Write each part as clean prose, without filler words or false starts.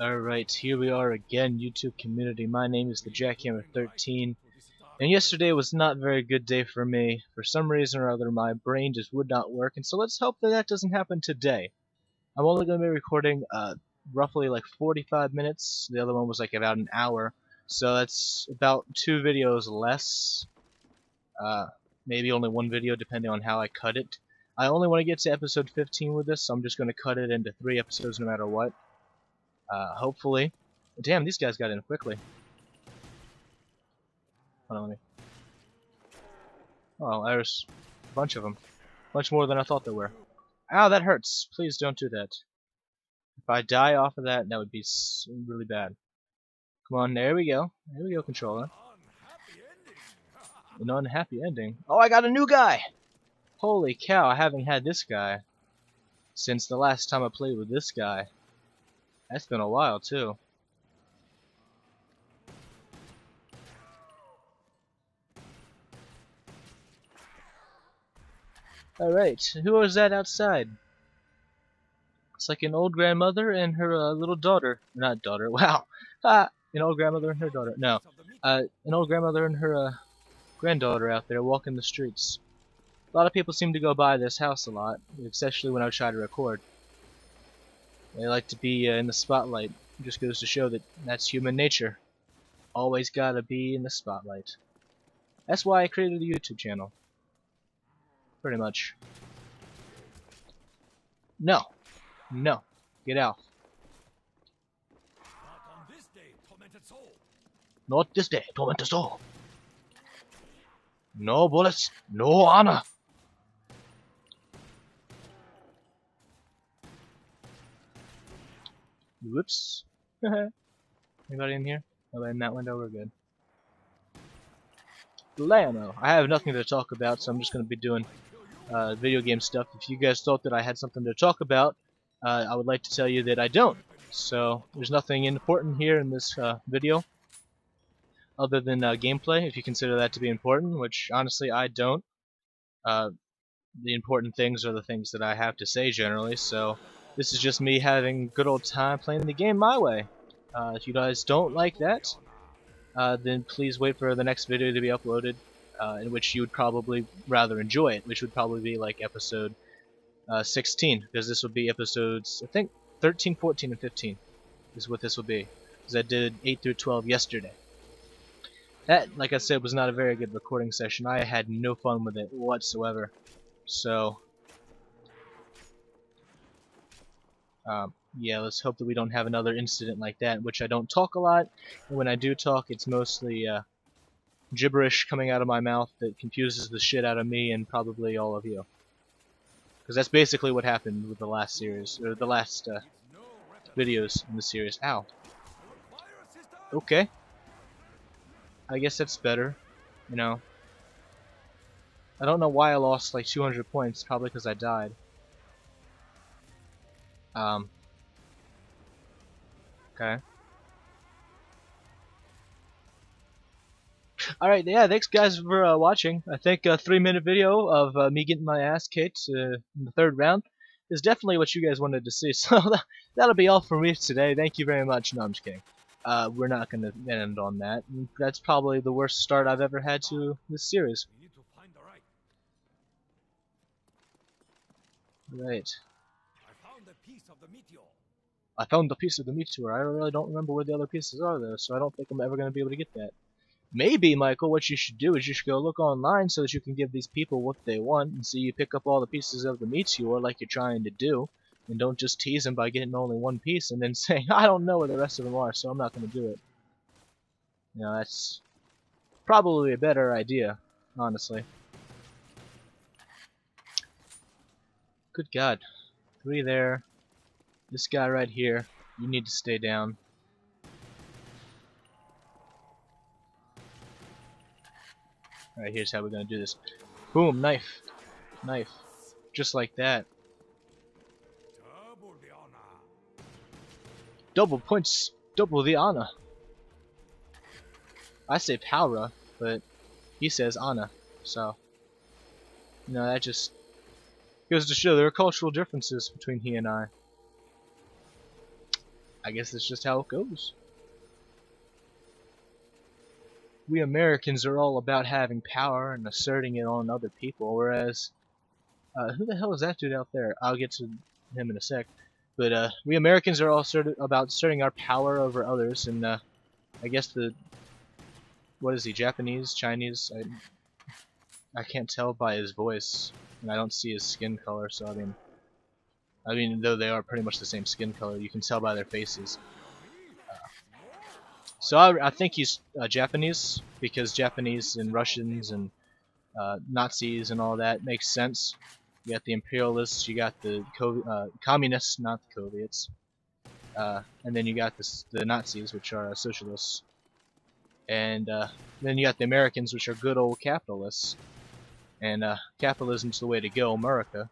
Alright, here we are again, YouTube community. My name is the Jackhammer13, and yesterday was not a very good day for me. For some reason or other, my brain just would not work, and so let's hope that that doesn't happen today. I'm only going to be recording roughly like 45 minutes. The other one was like about an hour, so that's about 2 videos less. Maybe only 1 video depending on how I cut it. I only want to get to episode 15 with this, so I'm just going to cut it into 3 episodes no matter what. Hopefully. Damn, these guys got in quickly. Hold on, let me. Oh, there's a bunch of them. Much more than I thought there were. Ow, that hurts. Please don't do that. If I die off of that, that would be really bad. Come on, there we go. There we go, controller. An unhappy ending. Oh, I got a new guy! Holy cow, I haven't had this guy since the last time I played with this guy. That's been a while, too. Alright, who was that outside? It's like an old grandmother and her little daughter. Not daughter, wow. An old grandmother and her daughter. No. An old grandmother and her granddaughter out there walking the streets. A lot of people seem to go by this house a lot, especially when I try to record. They like to be in the spotlight. It just goes to show that that's human nature. Always gotta be in the spotlight. That's why I created a YouTube channel. Pretty much. No. No. Get out. Not this day, tormented soul. No bullets, no honor. Whoops. Anybody in here? Nobody in that window, we're good. Lamo. I have nothing to talk about, so I'm just going to be doing video game stuff. If you guys thought that I had something to talk about, I would like to tell you that I don't. So there's nothing important here in this video other than gameplay, if you consider that to be important, which honestly I don't. The important things are the things that I have to say generally, so this is just me having a good old time playing the game my way. If you guys don't like that, then please wait for the next video to be uploaded, in which you would probably rather enjoy it, which would probably be like episode 16, because this would be episodes, I think, 13, 14, and 15 is what this will be, because I did 8 through 12 yesterday. That, like I said, was not a very good recording session. I had no fun with it whatsoever. So, yeah, let's hope that we don't have another incident like that, in which I don't talk a lot, and when I do talk, it's mostly gibberish coming out of my mouth that confuses the shit out of me and probably all of you. Because that's basically what happened with the last series, or the last videos in the series. Ow. Okay. I guess that's better, you know. I don't know why I lost like 200 points, probably because I died. Okay. Alright, yeah, thanks guys for watching. I think a 3-minute video of me getting my ass kicked in the 3rd round is definitely what you guys wanted to see. So that'll be all for me today. Thank you very much. No, I'm just kidding. We're not going to end on that. That's probably the worst start I've ever had to this series. Right. I found the piece of the meteor. I really don't remember where the other pieces are though, so I don't think I'm ever going to be able to get that. Maybe, Michael, what you should do is you should go look online so that you can give these people what they want, and so you pick up all the pieces of the meteor like you're trying to do, and don't just tease them by getting only one piece and then saying, I don't know where the rest of them are, so I'm not going to do it. You know, that's probably a better idea, honestly. Good God. 3 there. This guy right here, you need to stay down. Alright, here's how we're gonna do this. Boom, knife. Knife. Just like that. Double points. Double the honor. I say Paura, but he says Anna. So, you know, that just goes to show there are cultural differences between he and I. I guess it's just how it goes. We Americans are all about having power and asserting it on other people, whereas who the hell is that dude out there? I'll get to him in a sec. But we Americans are all about asserting our power over others, and I guess what is he? Japanese, Chinese? I can't tell by his voice, and I don't see his skin color. So I mean, though they are pretty much the same skin color, you can tell by their faces. So I think he's Japanese, because Japanese and Russians and Nazis and all that makes sense. You got the imperialists, you got the communists, not the Soviets, and then you got the Nazis, which are socialists, and then you got the Americans, which are good old capitalists. And capitalism's the way to go, America.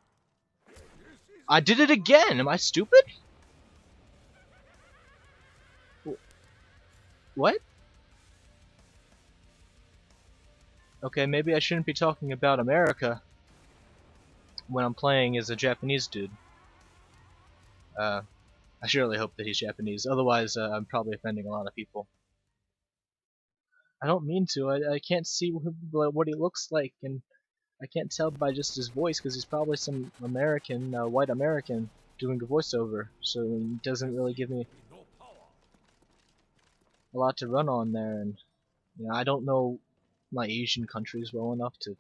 I did it again! Am I stupid? What? Okay, maybe I shouldn't be talking about America when I'm playing as a Japanese dude. I surely hope that he's Japanese, otherwise I'm probably offending a lot of people. I don't mean to, I can't see what he looks like, and I can't tell by just his voice, because he's probably some American, white American, doing a voiceover, so he doesn't really give me a lot to run on there, and I don't know my Asian countries well enough to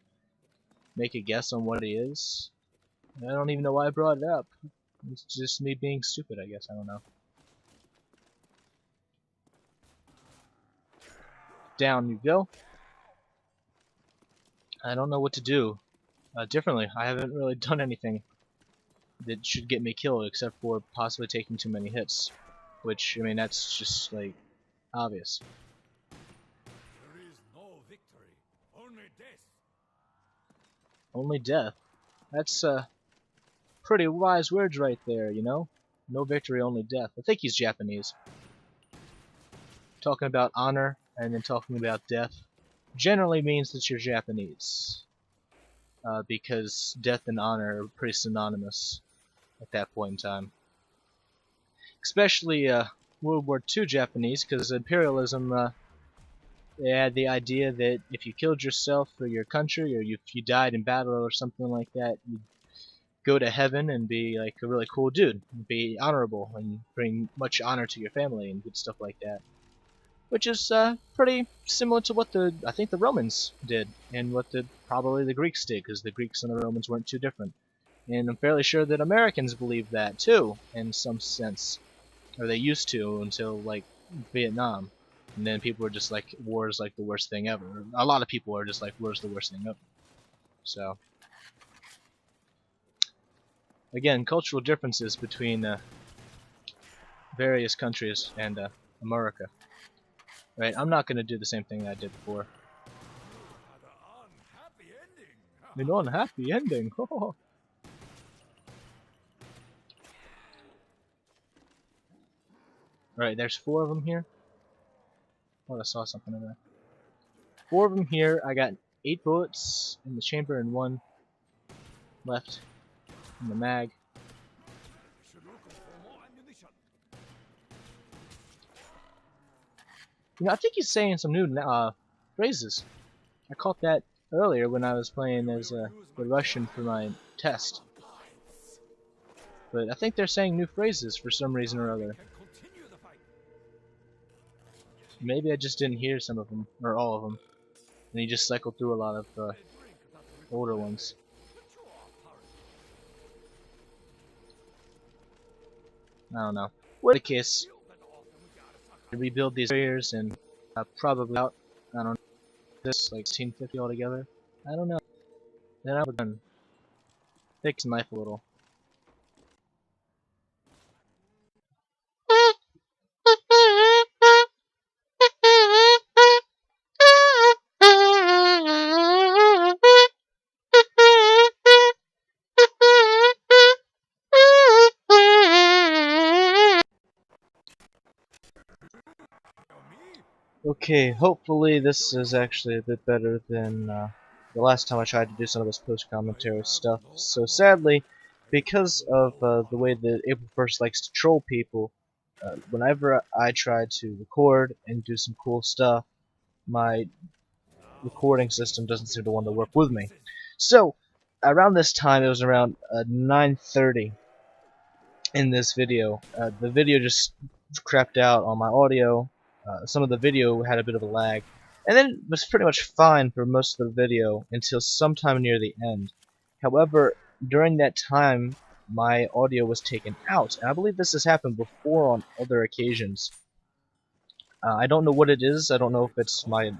make a guess on what he is. I don't even know why I brought it up. It's just me being stupid, I guess. I don't know. Down you go. I don't know what to do differently. I haven't really done anything that should get me killed except for possibly taking too many hits. Which, I mean, that's just, like, obvious. There is no victory, only death. Only death. That's pretty wise words right there, you know? No victory, only death. I think he's Japanese. Talking about honor and then talking about death generally means that you're Japanese. Because death and honor are pretty synonymous at that point in time. Especially World War II Japanese, because imperialism, they had the idea that if you killed yourself for your country, or if you died in battle or something like that, you'd go to heaven and be like a really cool dude, be honorable, and bring much honor to your family and good stuff like that. Which is pretty similar to what I think the Romans did, and what probably the Greeks did, because the Greeks and the Romans weren't too different. And I'm fairly sure that Americans believe that too, in some sense. Or they used to, until like Vietnam. And then people were just like, war's like the worst thing ever. A lot of people are just like, war's the worst thing ever. So, again, cultural differences between various countries and America. Right, I'm not going to do the same thing that I did before. An unhappy ending. Alright, there's 4 of them here. Oh, I saw something in there. 4 of them here. I got 8 bullets in the chamber and 1 left in the mag. I think he's saying some new phrases. I caught that earlier when I was playing as the Russian for my test. But I think they're saying new phrases for some reason or other. Maybe I just didn't hear some of them, or all of them. And he just cycled through a lot of older ones. I don't know. Whatever the case, rebuild these barriers and probably out, I don't know, this like 1650 altogether. I don't know. Then I would fix the knife a little. Okay, hopefully this is actually a bit better than the last time I tried to do some of this post-commentary stuff. So sadly, because of the way that April 1st likes to troll people, whenever I try to record and do some cool stuff, my recording system doesn't seem to want to work with me. So around this time, it was around 9:30 in this video. The video just crapped out on my audio. Some of the video had a bit of a lag, and then it was pretty much fine for most of the video until sometime near the end. However, during that time, my audio was taken out, and I believe this has happened before on other occasions. I don't know what it is. I don't know if it's my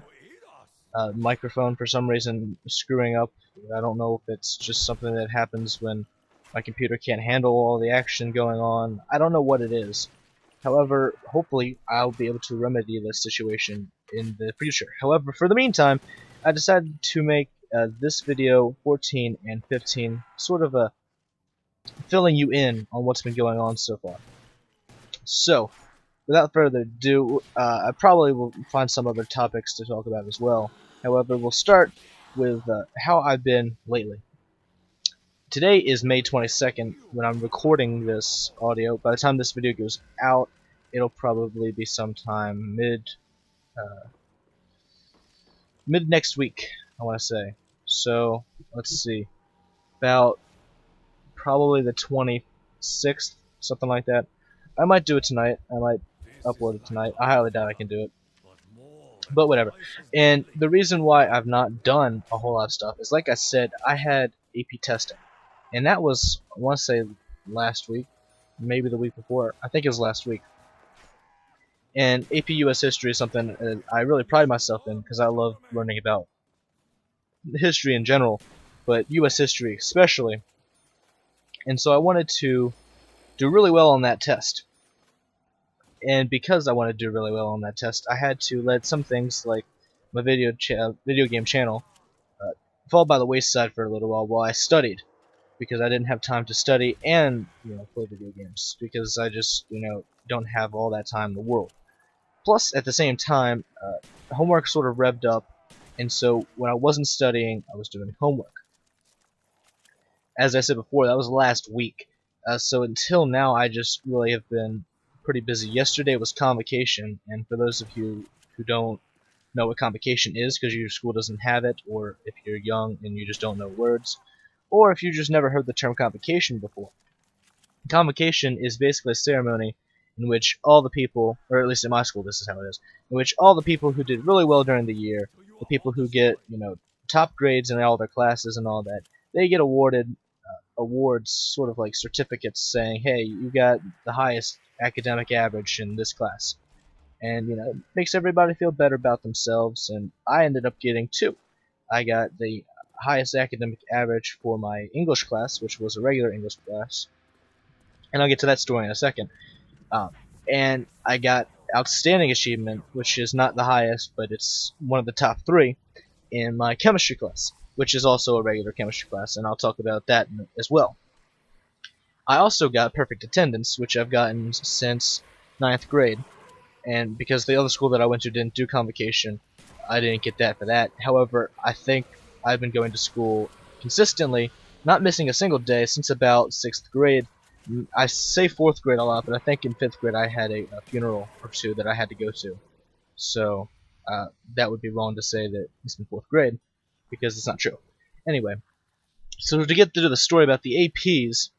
microphone for some reason screwing up. I don't know if it's just something that happens when my computer can't handle all the action going on. I don't know what it is. However, hopefully I'll be able to remedy this situation in the future. However, for the meantime, I decided to make this video 14 and 15 sort of a filling you in on what's been going on so far. So, without further ado, I probably will find some other topics to talk about as well. However, we'll start with how I've been lately. Today is May 22nd when I'm recording this audio. By the time this video goes out, it'll probably be sometime mid next week, I want to say. So, let's see. About probably the 26th, something like that. I might do it tonight. I might upload it tonight. I highly doubt I can do it. But whatever. And the reason why I've not done a whole lot of stuff is, like I said, I had AP testing. And that was, I want to say, last week. Maybe the week before. I think it was last week. And AP US History is something I really pride myself in because I love learning about history in general, but US History especially. And so I wanted to do really well on that test. And because I wanted to do really well on that test, I had to let some things like my video game channel fall by the wayside for a little while I studied, because I didn't have time to study and play video games, because I just don't have all that time in the world. Plus, at the same time, homework sort of revved up, and so when I wasn't studying, I was doing homework. As I said before, that was last week. So until now, I just really have been pretty busy. Yesterday was convocation, and for those of you who don't know what convocation is because your school doesn't have it, or if you're young and you just don't know words, or if you just never heard the term convocation before. Convocation is basically a ceremony in which all the people, or at least in my school this is how it is, in which all the people who did really well during the year, the people who get top grades in all their classes and all that, they get awarded awards, sort of like certificates saying, hey, you got the highest academic average in this class. And it makes everybody feel better about themselves, and I ended up getting 2. I got the highest academic average for my English class, which was a regular English class, and I'll get to that story in a second. And I got outstanding achievement, which is not the highest, but it's one of the top 3 in my chemistry class, which is also a regular chemistry class, and I'll talk about that as well. I also got perfect attendance, which I've gotten since 9th grade, and because the other school that I went to didn't do convocation, I didn't get that for that. However, I think I've been going to school consistently, not missing a single day since about 6th grade. I say 4th grade a lot, but I think in 5th grade I had a funeral or 2 that I had to go to. So that would be wrong to say that it's in 4th grade, because it's not true. Anyway, so to get to the story about the APs,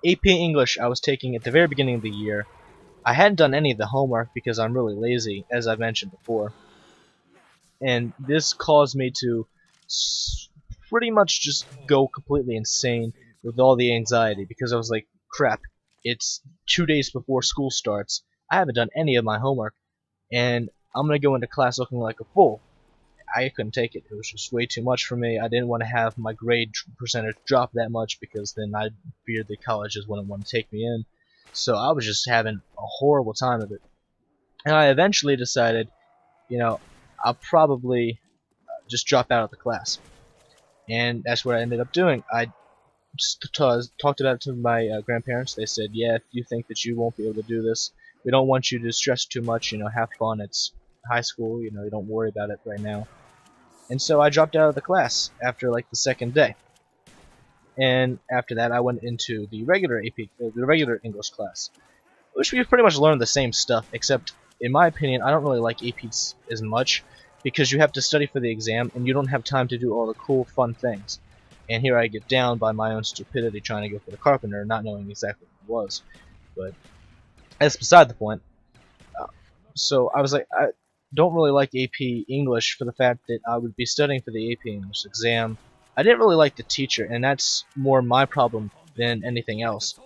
AP English I was taking at the very beginning of the year. I hadn't done any of the homework because I'm really lazy, as I mentioned before. And this caused me to pretty much just go completely insane with all the anxiety, because I was like, crap, it's 2 days before school starts. I haven't done any of my homework, and I'm going to go into class looking like a fool. I couldn't take it. It was just way too much for me. I didn't want to have my grade percentage drop that much, because then I feared the colleges wouldn't want to take me in. So I was just having a horrible time of it. And I eventually decided, I'll probably just drop out of the class. And that's what I ended up doing. I just talked about it to my grandparents. They said, yeah, if you think that you won't be able to do this, we don't want you to stress too much, have fun. It's high school, you don't worry about it right now. And so I dropped out of the class after like the 2nd day. And after that I went into the regular AP, the regular English class. which we pretty much learned the same stuff, except in my opinion, I don't really like APs as much because you have to study for the exam and you don't have time to do all the cool, fun things. And here I get down by my own stupidity trying to go for the carpenter, not knowing exactly what it was. But that's beside the point. So I was like, I don't really like AP English for the fact that I would be studying for the AP English exam. I didn't really like the teacher, and that's more my problem than anything else.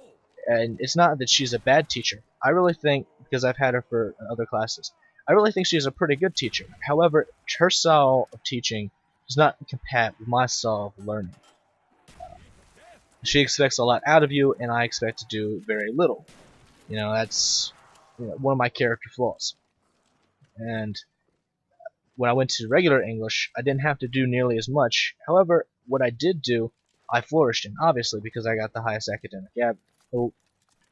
And it's not that she's a bad teacher. I really think, because I've had her for other classes, I really think she's a pretty good teacher. However, her style of teaching does not compare with my style of learning. She expects a lot out of you, and I expect to do very little. You know, that's one of my character flaws. And when I went to regular English, I didn't have to do nearly as much. However, what I did do, I flourished in, obviously, because I got the highest academic average. Oh,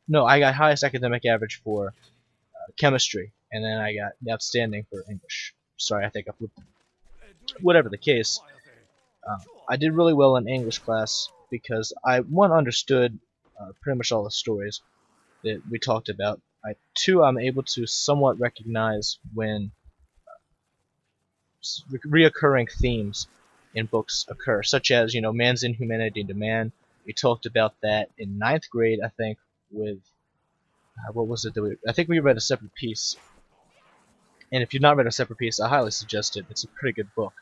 no, I got highest academic average for chemistry, and then I got the outstanding for English. Sorry, I think I flipped them. Whatever the case, I did really well in English class because I, one, understood pretty much all the stories that we talked about. Two, I'm able to somewhat recognize when reoccurring themes in books occur, such as, man's inhumanity to man. We talked about that in ninth grade, I think, with what was it that I think we read A Separate Piece. And if you've not read A Separate Piece, I highly suggest it. It's a pretty good book.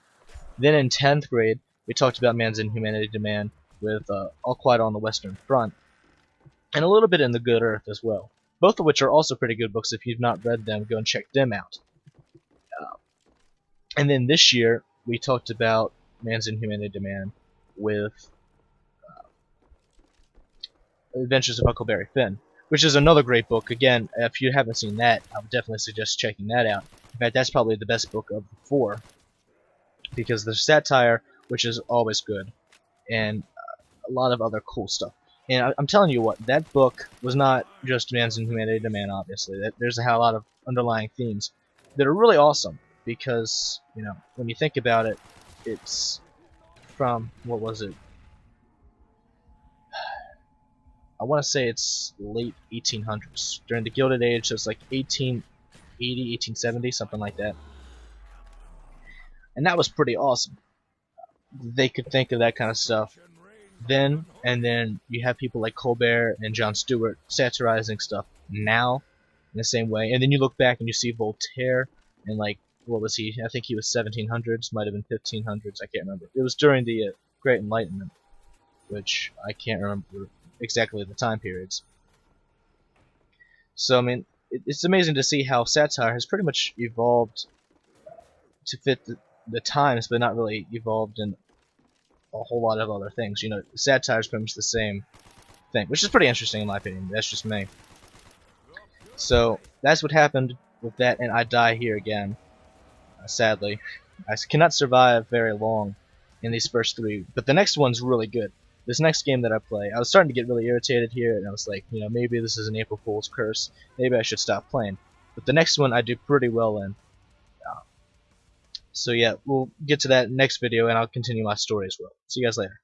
Then in 10th grade, we talked about man's inhumanity to man with All Quiet on the Western Front, and a little bit in The Good Earth as well. Both of which are also pretty good books. If you've not read them, go and check them out. And then this year, we talked about man's inhumanity to man with Adventures of Huckleberry Finn, which is another great book. Again, if you haven't seen that, I would definitely suggest checking that out. In fact, that's probably the best book of the four, because there's satire, which is always good, and a lot of other cool stuff. And I'm telling you what, that book was not just man's inhumanity to man, obviously. There's a lot of underlying themes that are really awesome, because, when you think about it, it's from, what was it? I want to say it's late 1800s. During the Gilded Age, it was like 1880, 1870, something like that. And that was pretty awesome. They could think of that kind of stuff then, and then you have people like Colbert and Jon Stewart satirizing stuff now in the same way. And then you look back and you see Voltaire, and what was he? I think he was 1700s, might have been 1500s, I can't remember. It was during the Great Enlightenment, which I can't remember exactly the time periods. So, I mean, it's amazing to see how satire has pretty much evolved to fit the times, but not really evolved in a whole lot of other things. Satire is pretty much the same thing, which is pretty interesting in my opinion. That's just me. So, that's what happened with that, and I die here again. Sadly. I cannot survive very long in these first three, but the next one's really good. This next game that I play, I was starting to get really irritated here, and I was like, maybe this is an April Fool's curse. Maybe I should stop playing. But the next one I do pretty well in. So yeah, we'll get to that next video, and I'll continue my story as well. See you guys later.